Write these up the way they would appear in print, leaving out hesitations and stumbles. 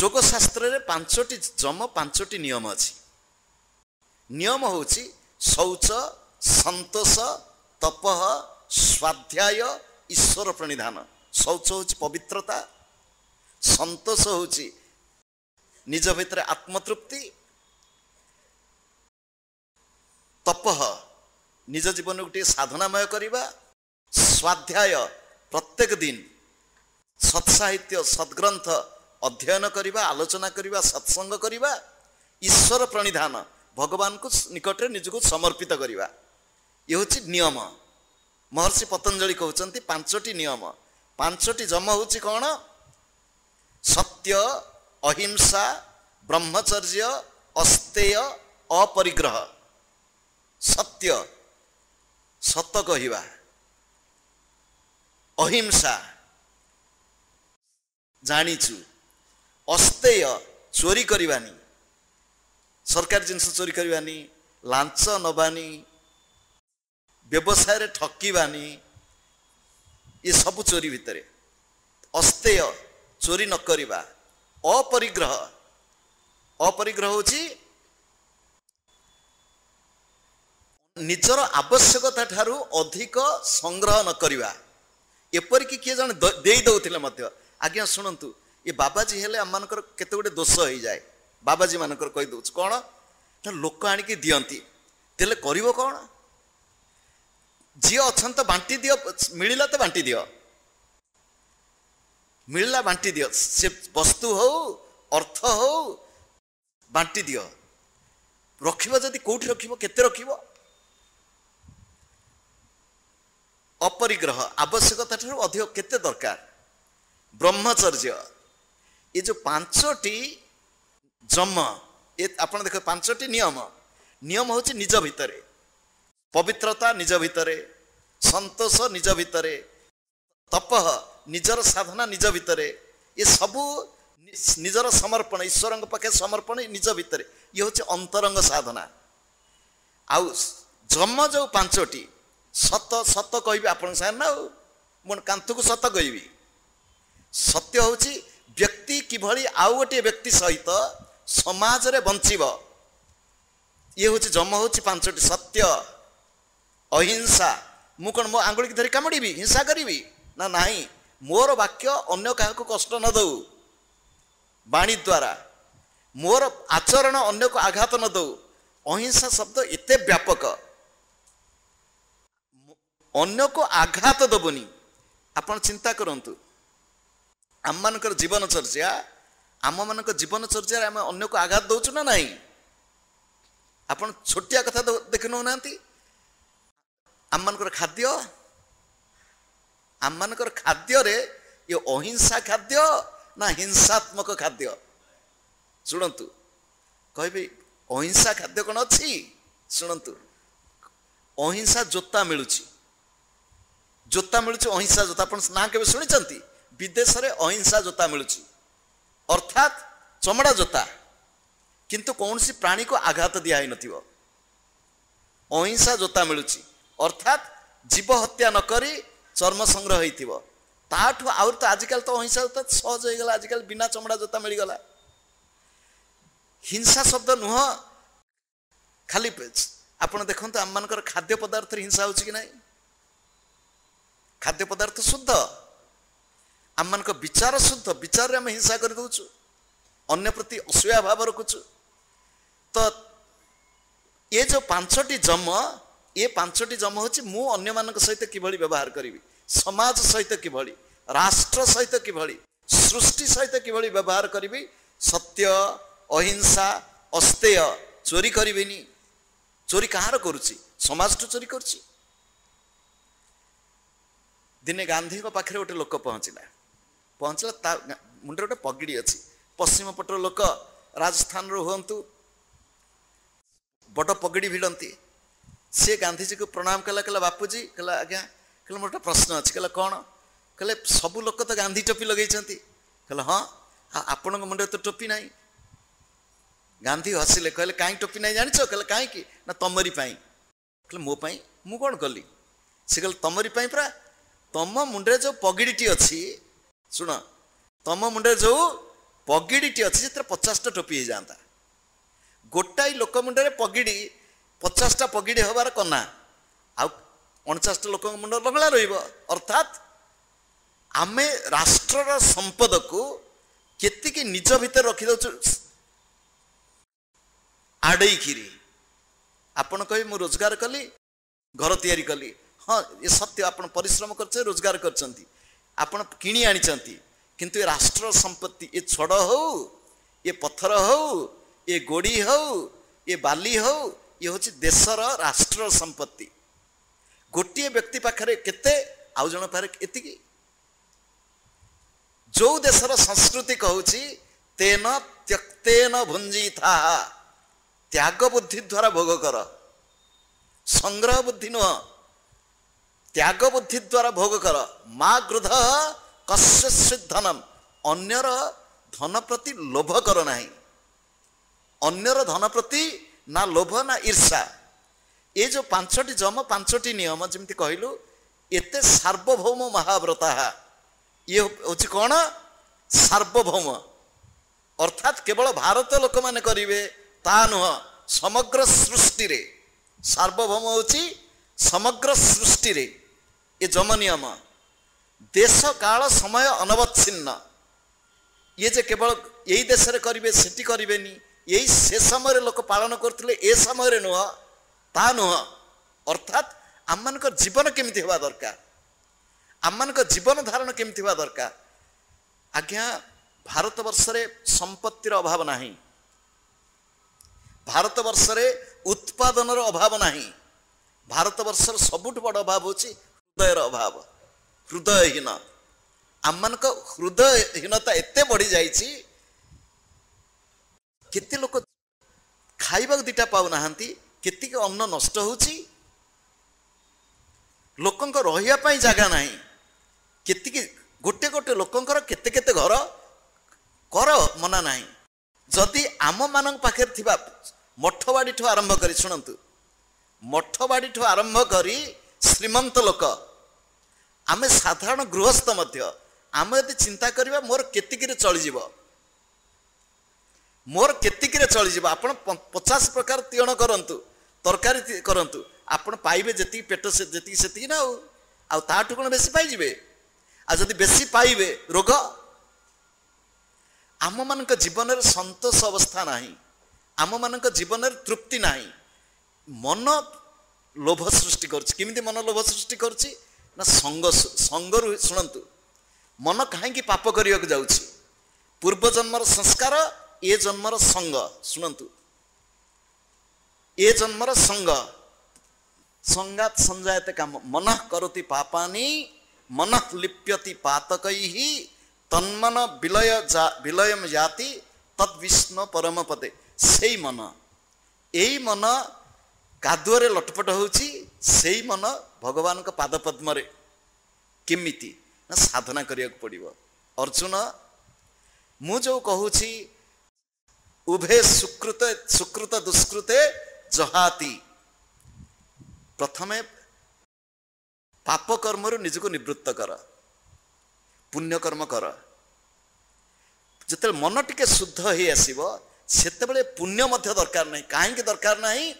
ଯୋଗ ଶାସ୍ତ୍ରରେ ପାଞ୍ଚଟି ଯମ ପାଞ୍ଚଟି ନିୟମ ଅଛି। ନିୟମ ହେଉଛି ଶୌଚ, ସନ୍ତୋଷ, ତପଃ, ସ୍ୱାଧ୍ୟାୟ, ଈଶ୍ୱର ପ୍ରଣିଧାନ। ଶୌଚ ହେଉଛି ପବିତ୍ରତା, ସନ୍ତୋଷ ହେଉଛି ନିଜ ଭିତରେ ଆତ୍ମତୃପ୍ତି, ତପଃ ନିଜ ଜୀବନକୁ ଟିକେ ସାଧନାମୟ କରିବା, ସ୍ୱାଧ୍ୟାୟ ପ୍ରତ୍ୟେକ ଦିନ ସତ୍ସାହିତ୍ୟ ସଦ୍ଗ୍ରନ୍ଥ ଅଧ୍ୟୟନ କରିବା, ଆଲୋଚନା କରିବା, ସତ୍ସଙ୍ଗ କରିବା, ଈଶ୍ୱର ପ୍ରଣିଧାନ ଭଗବାନଙ୍କୁ ନିକଟରେ ନିଜକୁ ସମର୍ପିତ କରିବା। ଇଏ ହେଉଛି ନିୟମ। ମହର୍ଷି ପତଞ୍ଜଳି କହୁଛନ୍ତି ପାଞ୍ଚଟି ନିୟମ। ପାଞ୍ଚଟି ଯମ ହେଉଛି କ'ଣ? ସତ୍ୟ, ଅହିଂସା, ବ୍ରହ୍ମଚର୍ଯ୍ୟ, ଅସ୍ତେୟ, ଅପରିଗ୍ରହ। ସତ୍ୟ ସତ କହିବା, ଅହିଂସା ଜାଣିଛୁ, ଅସ୍ତେୟ ଚୋରି କରିବାନି, ସରକାରୀ ଜିନିଷ ଚୋରି କରିବାନି, ଲାଞ୍ଚ ନବାନି, ବ୍ୟବସାୟରେ ଠକିବାନି, ଏ ସବୁ ଚୋରି ଭିତରେ। ଅସ୍ତେୟ ଚୋରି ନ କରିବା। ଅପରିଗ୍ରହ, ଅପରିଗ୍ରହ ହେଉଛି ନିଜର ଆବଶ୍ୟକତା ଠାରୁ ଅଧିକ ସଂଗ୍ରହ ନ କରିବା। ଏପରିକି କିଏ ଜଣେ ଦେଇ ଦେଉଥିଲେ ମଧ୍ୟ, ଆଜ୍ଞା ଶୁଣନ୍ତୁ, ଏ ବାବାଜୀ ହେଲେ ଆମମାନଙ୍କର କେତେ ଗୁଡ଼ିଏ ଦୋଷ ହେଇଯାଏ। ବାବାଜୀ ମାନଙ୍କର କହିଦେଉଛି କ'ଣ ନା, ଲୋକ ଆଣିକି ଦିଅନ୍ତି, ଦେଲେ କରିବ କ'ଣ? ଝିଅ ଅଛନ୍ତି ତ ବାଣ୍ଟି ଦିଅ, ମିଳିଲା ତ ବାଣ୍ଟି ଦିଅ, ମିଳିଲା ବାଣ୍ଟି ଦିଅ, ସେ ବସ୍ତୁ ହଉ ଅର୍ଥ ହଉ ବାଣ୍ଟି ଦିଅ। ରଖିବ ଯଦି କୋଉଠି ରଖିବ, କେତେ ରଖିବ? ଅପରିଗ୍ରହ, ଆବଶ୍ୟକତା ଠାରୁ ଅଧିକ କେତେ ଦରକାର। ବ୍ରହ୍ମଚର୍ଯ୍ୟ, ଏ ଯୋଉ ପାଞ୍ଚଟି ଯମ, ଏ ଆପଣ ଦେଖ ପାଞ୍ଚଟି ନିୟମ। ନିୟମ ହେଉଛି ନିଜ ଭିତରେ, ପବିତ୍ରତା ନିଜ ଭିତରେ, ସନ୍ତୋଷ ନିଜ ଭିତରେ, ତପଃ ନିଜର ସାଧନା ନିଜ ଭିତରେ, ଏ ସବୁ ନିଜର ସମର୍ପଣ, ଈଶ୍ୱରଙ୍କ ପାଖେ ସମର୍ପଣ ନିଜ ଭିତରେ, ଇଏ ହେଉଛି ଅନ୍ତରଙ୍ଗ ସାଧନା। ଆଉ ଯମ ଯୋଉ ପାଞ୍ଚଟି, ସତ ସତ କହିବି ଆପଣଙ୍କ ସାଙ୍ଗରେ ନା, ଆଉ ମୁଁ କାନ୍ଥକୁ ସତ କହିବି। ସତ୍ୟ ହେଉଛି ବ୍ୟକ୍ତି କିଭଳି ଆଉ ଗୋଟିଏ ବ୍ୟକ୍ତି ସହିତ ସମାଜରେ ବଞ୍ଚିବ, ଇଏ ହେଉଛି ଯମ, ହେଉଛି ପାଞ୍ଚଟି। ସତ୍ୟ, ଅହିଂସା, ମୁଁ କ'ଣ ମୋ ଆଙ୍ଗୁଳିକି ଧରି କାମୁଡ଼ିବି, ହିଂସା କରିବି ନା ନାହିଁ। ମୋର ବାକ୍ୟ ଅନ୍ୟ କାହାକୁ କଷ୍ଟ ନ ଦଉ ବାଣୀ ଦ୍ୱାରା, ମୋର ଆଚରଣ ଅନ୍ୟକୁ ଆଘାତ ନ ଦଉ। ଅହିଂସା ଶବ୍ଦ ଏତେ ବ୍ୟାପକ, ଅନ୍ୟକୁ ଆଘାତ ଦେବୁନି। ଆପଣ ଚିନ୍ତା କରନ୍ତୁ, ଆମମାନଙ୍କର ଜୀବନଚର୍ଯ୍ୟା, ଆମମାନଙ୍କ ଜୀବନଚର୍ଯ୍ୟାରେ ଆମେ ଅନ୍ୟକୁ ଆଘାତ ଦେଉଛୁ ନା ନାହିଁ? ଆପଣ ଛୋଟିଆ କଥା ଦେଖି ନେଉନାହାନ୍ତି। ଆମମାନଙ୍କର ଖାଦ୍ୟ, ଆମମାନଙ୍କର ଖାଦ୍ୟରେ ଏ ଅହିଂସା ଖାଦ୍ୟ ନା ହିଂସାତ୍ମକ ଖାଦ୍ୟ? ଶୁଣନ୍ତୁ, କହିବି ଅହିଂସା ଖାଦ୍ୟ କ'ଣ ଅଛି? ଶୁଣନ୍ତୁ, ଅହିଂସା ଜୋତା ମିଳୁଛି, ଜୋତା ମିଳୁଛି, ଅହିଂସା ଜୋତା। ଆପଣ ନା କେବେ ଶୁଣିଛନ୍ତି? ବିଦେଶରେ ଅହିଂସା ଜୋତା ମିଳୁଛି, ଅର୍ଥାତ୍ ଚମଡ଼ା ଜୋତା, କିନ୍ତୁ କୌଣସି ପ୍ରାଣୀକୁ ଆଘାତ ଦିଆ ହେଇନଥିବ। ଅହିଂସା ଜୋତା ମିଳୁଛି, ଅର୍ଥାତ୍ ଜୀବ ହତ୍ୟା ନ କରି ଚର୍ମ ସଂଗ୍ରହ ହେଇଥିବ। ତାଠୁ ଆହୁରି ତ ଆଜିକାଲି ତ ଅହିଂସା ଜୋତା ସହଜ ହେଇଗଲା, ଆଜିକାଲି ବିନା ଚମଡ଼ା ଜୋତା ମିଳିଗଲା। ହିଂସା ଶବ୍ଦ ନୁହଁ ଖାଲି। ଆପଣ ଦେଖନ୍ତୁ ଆମମାନଙ୍କର ଖାଦ୍ୟ ପଦାର୍ଥରେ ହିଂସା ହେଉଛି କି ନାହିଁ? ଖାଦ୍ୟ ପଦାର୍ଥ ଶୁଦ୍ଧ, ଆମମାନଙ୍କ ବିଚାର ଶୁଦ୍ଧ, ବିଚାରରେ ଆମେ ହିଂସା କରିଦେଉଛୁ, ଅନ୍ୟ ପ୍ରତି ଅସୂୟା ଭାବ ରଖୁଛୁ। ତ ଏ ଯୋଉ ପାଞ୍ଚଟି ଯମ, ଏ ପାଞ୍ଚଟି ଯମ ହେଉଛି ମୁଁ ଅନ୍ୟମାନଙ୍କ ସହିତ କିଭଳି ବ୍ୟବହାର କରିବି, ସମାଜ ସହିତ କିଭଳି, ରାଷ୍ଟ୍ର ସହିତ କିଭଳି, ସୃଷ୍ଟି ସହିତ କିଭଳି ବ୍ୟବହାର କରିବି। ସତ୍ୟ, ଅହିଂସା, ଅସ୍ତେୟ, ଚୋରି କରିବିନି। ଚୋରି କାହାର କରୁଛି? ସମାଜଠୁ ଚୋରି କରୁଛି। ଦିନେ ଗାନ୍ଧୀଙ୍କ ପାଖରେ ଗୋଟେ ଲୋକ ପହଞ୍ଚିଲା, ତା ମୁଣ୍ଡରେ ଗୋଟେ ପଗଡ଼ି ଅଛି। ପଶ୍ଚିମ ପଟର ଲୋକ, ରାଜସ୍ଥାନରୁ ହୁଅନ୍ତୁ, ବଡ଼ ପଗଡ଼ି ଭିଡ଼ନ୍ତି। ସେ ଗାନ୍ଧୀଜୀକୁ ପ୍ରଣାମ କଲା, କହିଲା ବାପୁଜୀ, କହିଲା ଆଜ୍ଞା, କହିଲା ମୋର ଗୋଟେ ପ୍ରଶ୍ନ ଅଛି। କହିଲା କ'ଣ? କହିଲେ ସବୁ ଲୋକ ତ ଗାନ୍ଧୀ ଟୋପି ଲଗେଇଛନ୍ତି। କହିଲା ହଁ, ଆପଣଙ୍କ ମୁଣ୍ଡରେ ତ ଟୋପି ନାହିଁ। ଗାନ୍ଧୀ ହସିଲେ, କହିଲେ କାହିଁ ଟୋପି ନାହିଁ ଜାଣିଛ? କହିଲେ କାହିଁକି? ନା ତମରି ପାଇଁ। କହିଲେ ମୋ ପାଇଁ? ମୁଁ କ'ଣ କଲି? ସେ କହିଲେ ତମରି ପାଇଁ ପରା। ତମ ମୁଣ୍ଡରେ ଯୋଉ ପଗଡ଼ିଟି ଅଛି, ଶୁଣ, ତମ ମୁଣ୍ଡରେ ଯୋଉ पगिड़ीटी अच्छी से 50टा टोपी हो जाता गोटाई लोक मुंडे पगिड़ी 50टा पगिड़ी हबार कना आ 49टा लोक मुंड लंगड़ा अर्थात आमे राष्ट्र संपद को केतिकी निज भितर रखी दउछु आड़ई खिरी आपण कहि मु रोजगार कली घर तैयारी कली हाँ ये सत्य आपण परिश्रम करछे रोजगार करछंती आपण किणी आनिछंती किंतु ये राष्ट्र संपत्ति ये छड़ हो ये पत्थर हो ये गोड़ी हो ये बाली हो ये होची देशर राष्ट्र संपत्ति गोटे व्यक्ति पाखरे केते आउ जण पाखरे एतिकी जो देशर संस्कृति कहूची तेन त्यक्तेन भुंजी था त्याग बुद्धि द्वारा भोग कर संग्रह बुद्धि नुह त्याग बुद्धि द्वारा भोग कर माँ गृध कस्य धनम अन्यर धन प्रति लोभ कर नहीं अन्यर धन प्रति ना लोभ ना ईर्षा ये जो 5टी जम 5टी नियम जमती कहलु एते सार्वभौम महाव्रता ये होची कौन सार्वभौम अर्थात केवल भारत लोक माने करिवे ता नुह समग्र सृष्टि रे सार्वभौम होची समग्र सृष्टि रे ये जम नियम देश काल समय अनवच्छिन्न ये जे केवल यही देश रे करिवे सेठी करिवेनी यही से समय लोक पालन करथिले ए समय रे नुह ता नुह अर्थात आमनक जीवन केमिति हेबा दरकार आमनक जीवन धारण केमिति हेबा दरकार आज्ञा भारत वर्ष रे संपत्तिर अभाव नाही भारत वर्ष रे उत्पादन अभाव नाही भारत वर्ष सबुठ बड़ अभाव होची हृदयर अभाव हृदयहीन आमनक हृदयहीनता एते बढ़ी जाइछि केते लोक खाइबा दिटा पाउ नाहंती केति के अन्न नष्ट होची लोकंक रहिया पई जागा नाही केति के गोटे गोटे लोकंकर केते केते घर कर मना नाही जदि आम मानक पाखे थिबा मठवाड़ी ठो आरंभ करी शुणंतु मठवाड़ी ठो आरंभ करी श्रीमंत लोक आमे साधारण गृहस्थ मध्य आमे यदि चिंता करिबा मोर केतिकिरे चली जीवो मोर केतिकिरे चली जीवो आपण 50 प्रकार तियण करंतु तरकारी करंतु आपण पाइबे जति पेट से जति सेति ना आ ताठु कोन बेसी पाइ जिवे आ जदि बेसी पाइबे रोग आम मानक जीवन रे संतोष अवस्था नाही आम मानक जीवन रे तृप्ति नाही मन लोभ सृष्टि करछि किमिति मन लोभ सृष्टि करछि ना संगरु शुणंतु मन कहीं पाप करिया जाउछि पूर्व जन्मर संस्कार ए जन्मर संग शुणंतु ए जन्मर संग संगात संजायते काम मन करोति पापानि मन लिप्यति पातकैः तन्मन विलयम जाति तद विष्णु परम पदे सेई मन एई मन कादुअरे लटपट होउछि सेई मन भगवान का पाद पद्म रे केमिति ना साधना करिया पड़िबो अर्जुन मु जो कहूछि उभे सुकृत सुकृत दुष्कृते जहाति प्रथमे पाप कर्म रु निजको निवृत्त कर पुण्य कर्म कर जते मन टिके शुद्ध हे आसीबो सेते बेले पुण्य मध्य दरकार नहीं काहे के दरकार नहीं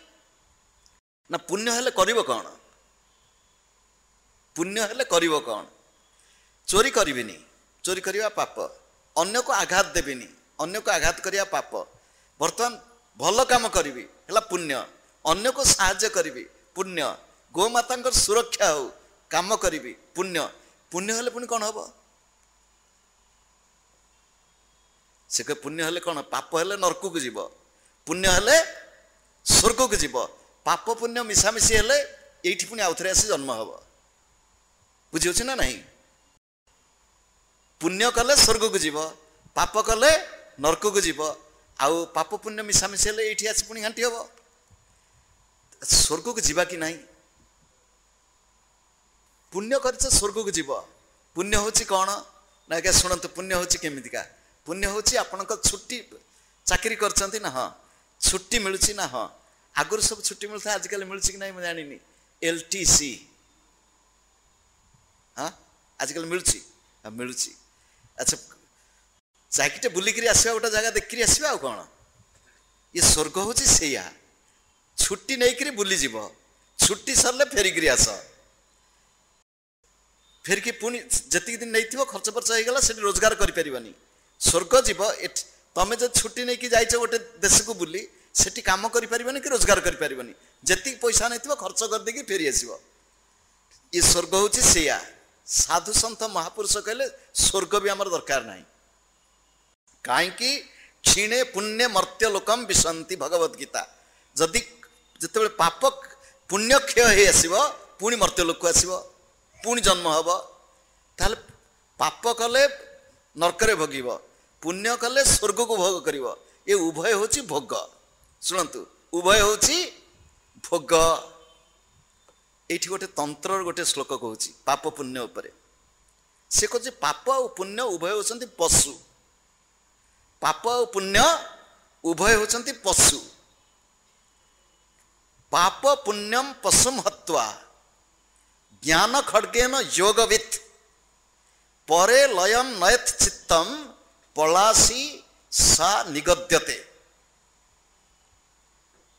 ना पुण्य हेले करिवो कोन पुण्य हेले करिवो कोन चोरी करिबिनी चोरी करिवा पाप अन्य को आघात देबिनी अन्य को आघात करिया पाप वर्तमान भल काम करिवि हला पुण्य अन्य को सहाय्य करिवि पुण्य गो माता सुरक्षा हो काम करिवि पुण्य पुण्य हेले पुणी कोन हबो से के पुण्य हेले कोन पाप हेले नरक को जीव पुण्य हेले स्वर्ग को जीव पाप पुण्य मिशामिशी हेले एठी पुणी आउथरे आसी जन्म हबो बुझि होछि ना नहीं पुण्य कले स्वर्ग को जीव पाप कले नरक को जीव आउ पाप पुण्य मिशामिशी हेले एठी आसी पुणी घांटी हबो स्वर्ग को जीवा कि नहीं पुण्य करछ स्वर्ग को जीव पुण्य होछि कोन ना के सुनंत पुण्य होछि केमितिका पुण्य होछि आपनक छुट्टी चाकरी करछंती ना हां छुट्टी मिलुछि ना हां आगुर सब छुट्टी मिलथा आजकल मिलुछि कि नहीं मैं जानिनी एलटीसी हां आजकल मिलुछि मिलुछि अच्छा जाके बुलिकी आसवा गोटे जगह देखिकी आसवा आ कौन ये स्वर्ग हूँ से छुट्टी नहीं बुलीज छुट्टी सरले फेरिकी आस फेरिकी पुणी जी दिन नहीं खर्च पर्च होगा से रोजगार करें स्वर्ग जीव तमें जो छुट्टी नहीं जाइए गोटे देश को बुली सेठी काम करें कि रोजगार करें जी पैसा नहीं खर्च करदे फेरी आस ये स्वर्ग हूँ से साधु सन्थ महापुरुष कहले स्वर्ग भी आमर दरकार ना कहीं क्षीणे पुण्य मर्त्य लोकम विशंति भगवत गीता जदि जिते पाप पुण्य क्षय हो पुणी मर्त्य लोक आसो पुणी जन्म हम ताल पाप कले नरकरे भोग पुण्य कले स्वर्ग को भोग कर ये उभय हूँ भोग शुणु उभय हूँ भोग ये गोटे तंत्र गोटे श्लोक कहूँ पाप पुण्य उपर से कह पाप और पुण्य उभय होती पशु पाप और पुण्य उभय होती पशु पाप पुण्यम पशुम हत्वा ज्ञान खड्गेन योगवित् परे लयम नयत चित्तम पलासी सा निगद्यते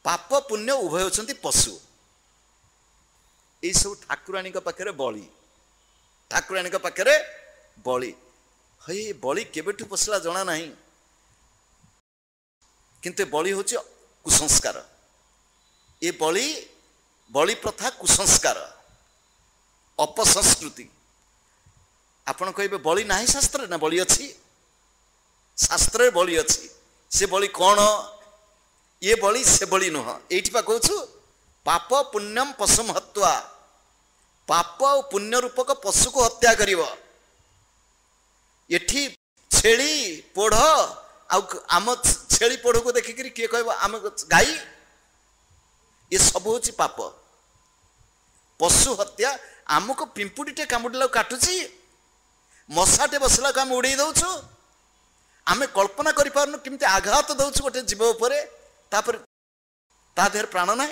पाप पुण्य उभय होती पशु ये सब ठाकुराणी पाखे बलि ठाकुराणी पाखे बलि हे बलि केबेठु पशिला जना नहीं किंतु बलि हूँ कुसंस्कार ये बलि बलि प्रथा कुसंस्कार अपसंस्कृति आपण कहे बलि ना शास्त्र ना बलि अच्छी शास्त्र बलि अच्छी से बलि कौन ये बलि से बलि नुह ये कहूँ पाप पुण्यम पशुम हत्वा पाप और पुण्य रूपक पशु को हत्या करिव एठी छेली पोढ़ आम छेली पोढ़ को देखिक किए कह आम गाई ये सब हूँ पाप पशु हत्या आमको पिंपुड़ीटे कामुड़ला काटुची मशाटे बसला आम उड़े दौचु आम कल्पना करमती आघात दौचु गोटे जीव उपरे ता देहर प्राण ना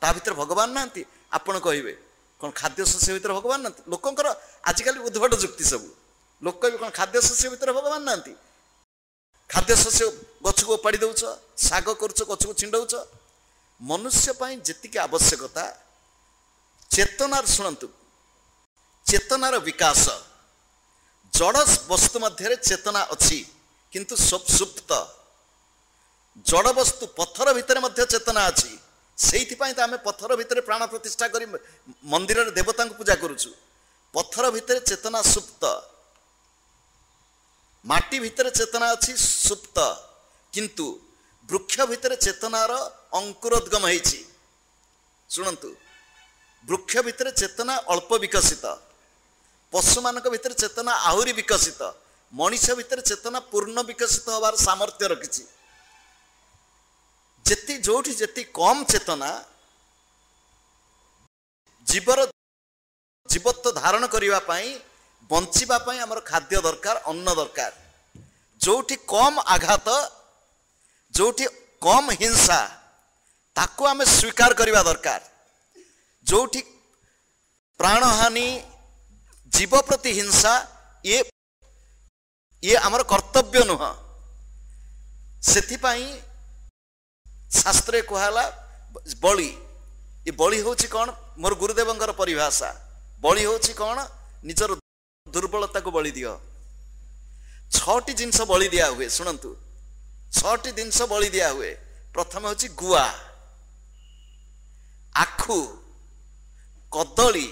ता भीतर भगवान ना आपण कहे कौन खाद्य शस्य भीतर भगवान ना लोकंर आजिकल उद्भट जुक्ति सब लोक कहे कौन खाद्य शस्य भीतर भगवान ना खाद्य शस्य गछ को उपाड़ी दौच शाग कर गछ को छिंडौच मनुष्य जी आवश्यकता चेतनार शुणु चेतनार विकास जड़ वस्तु मध्य चेतना अच्छी किंतु सुप्त जड़ वस्तु पत्थर भितर मध्य चेतना अच्छी से आम पत्थर भितर प्राण प्रतिष्ठा कर मंदिर देवता को पूजा करुचु पत्थर भितर चेतना सुप्त माटी भितर चेतना अच्छी सुप्त किंतु वृक्ष भितर चेतनार अंकुरोद्गम होती शुणु वृक्ष भितर चेतना अल्प विकसित पशु मान भितर चेतना आहरी विकसित मनीष भितर चेतना पूर्ण विकसित होवार सामर्थ्य रखी जेती जोठी जेती कम चेतना जीवर जीवत्व धारण करने बंचापी आमर खाद्य दरकार अन्न दरकार जोठी कम आघात जोठी कम हिंसा ताको आमे स्वीकार करने दरकार जोठी प्राणहानि जीव प्रति हिंसा ये आमर कर्तव्य नुह से शास्त्र कहला बलि ये बलि हूँ कौन मोर गुरुदेव परिभाषा बलि हूँ कौन निजर दुर्बलता को बलि दियो छटी जिनस बलि दिया हुए शुणु छटी जिनस बलि दिया हुए प्रथम हूँ गुआ आखु कदली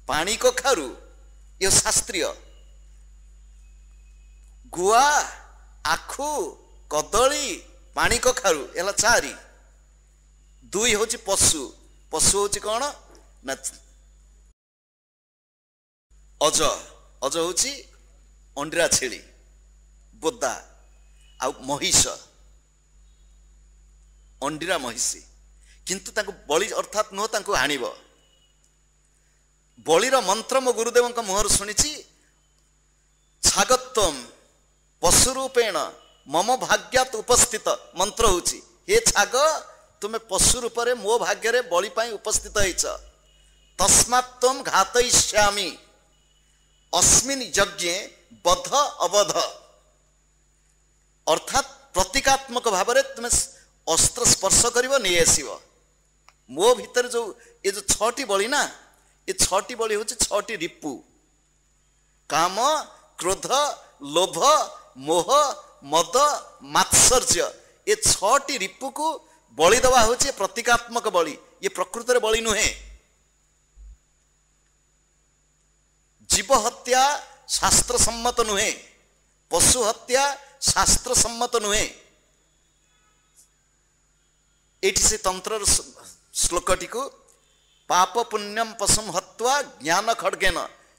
पानी कखारु ये शास्त्रीय गुआ आखु कदली पानी कखारु एला चारि दुई हूँ पशु पशु हूँ कौन ना अज अज हूँ अंडा छेली बोदा आ महिष अंडीरा महिषी किंतु ताको बलि अर्थात नुह ताको हाणिब बलिर मंत्र मो गुरुदेव मुहर शुणी छागत्वम पशुरूपेण मम भाग्यात उपस्थित मंत्र हूँ हे छाग तुम्हें पशु रूप में मो भाग्य बलि उपस्थित होइछ तस्मात् त्वं घातयिष्यामि अस्मिन् यज्ञे बध अवध अर्थात प्रतीकात्मक भाव में तुम अस्त्र स्पर्श कर नहीं आसव। मो भीतर जो ये जो 6टी बलि ना, ये 6टी बलि हूँ 6टी रिपु, काम, क्रोध, लोभ, मोह, मद, मात्सर्य, ये 6टी रिपु को बलि दवा हूँ प्रतीकात्मक बलि। ये प्रकृत में बलि नुहे। जीव हत्या शास्त्र सम्मत नुहे, पशु हत्या शास्त्र सम्मत नुहे। एटी से तंत्र श्लोकटी को पाप पुण्यम पशुम हत्वा ज्ञान खड्गेन,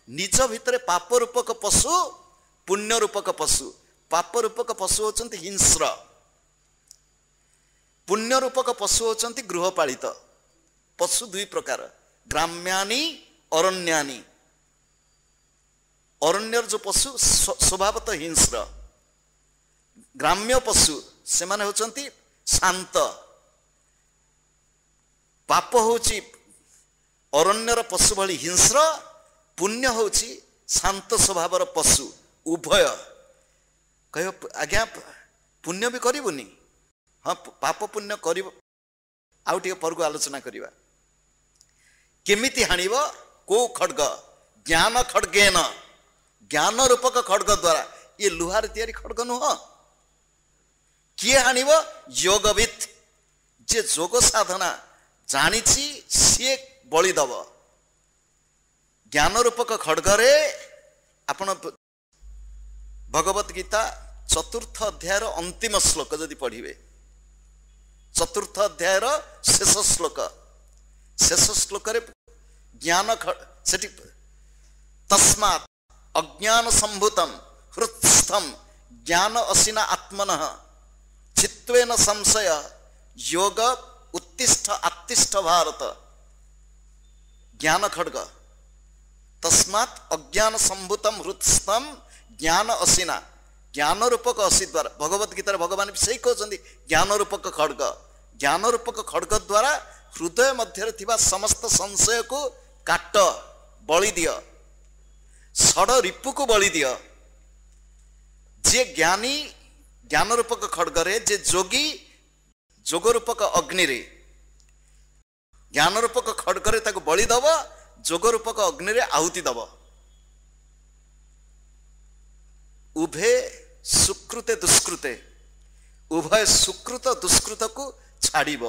निज भितर पाप रूपक पशु पुण्य रूपक पशु। पाप रूपक पशु होचंती हिंस्र, पुण्य रूपक पशु होचंती गृहपालित पशु। दुई प्रकार, ग्राम्यानी अरण्यानी। अरण्यर जो पशु स्वभावतः हिंस्र, ग्राम्य पशु से माने होचंती शांत। पाप होची अरण्यर पशु भली हिंस्र, पुण्य होची शांत स्वभावर पशु। उभय कह आज्ञा पुण्य भी करिबुनी, हाँ पाप पुण्य करिब। आउ टिके पर को आलोचना करिबा। केमिति हानिब? को खड्ग? ज्ञान खड्गेन, ज्ञान रूपक खड्ग द्वारा। ये लुहार तैयारी खड्ग नुह। किए हानिब? योगविद, जे जोग साधना जानी सी बलि दब। ज्ञान रूपक खड्गरे आपण भगवत गीता 4th अध्यायर अंतिम श्लोक जदि पढ़िबे, 4th अध्यायर शेष श्लोक, शेष श्लोक रे ज्ञान सेठी तस्मात् अज्ञान संभूतम हृत्स्थम ज्ञान असिना आत्मनः चित्वेन संशय योग उत्तिष्ठ आत्तिष्ठ भारत। ज्ञान खड्ग तस्मात् अज्ञान संभूतम हृत्स्थम ज्ञान असिना, ज्ञान रूपक असी द्वारा। भगवत गीता भगवान भी सही कहते ज्ञान रूपक खड्ग। ज्ञान रूपक खड्ग द्वारा हृदय मध्य थिबा समस्त संशय को काट, बलि दिय, षड रिपु को बलि दिय। जे ज्ञानी ज्ञान रूपक खड्गरे, जे जोगी जोग रूपक अग्नि रे, ज्ञान रूपक खड्गरे ताको बलि दब, जोग रूपक अग्नि रे आहुति दब। उभे सुकृते दुष्कृते, उभय सुकृत दुष्कृत को छाड़िब।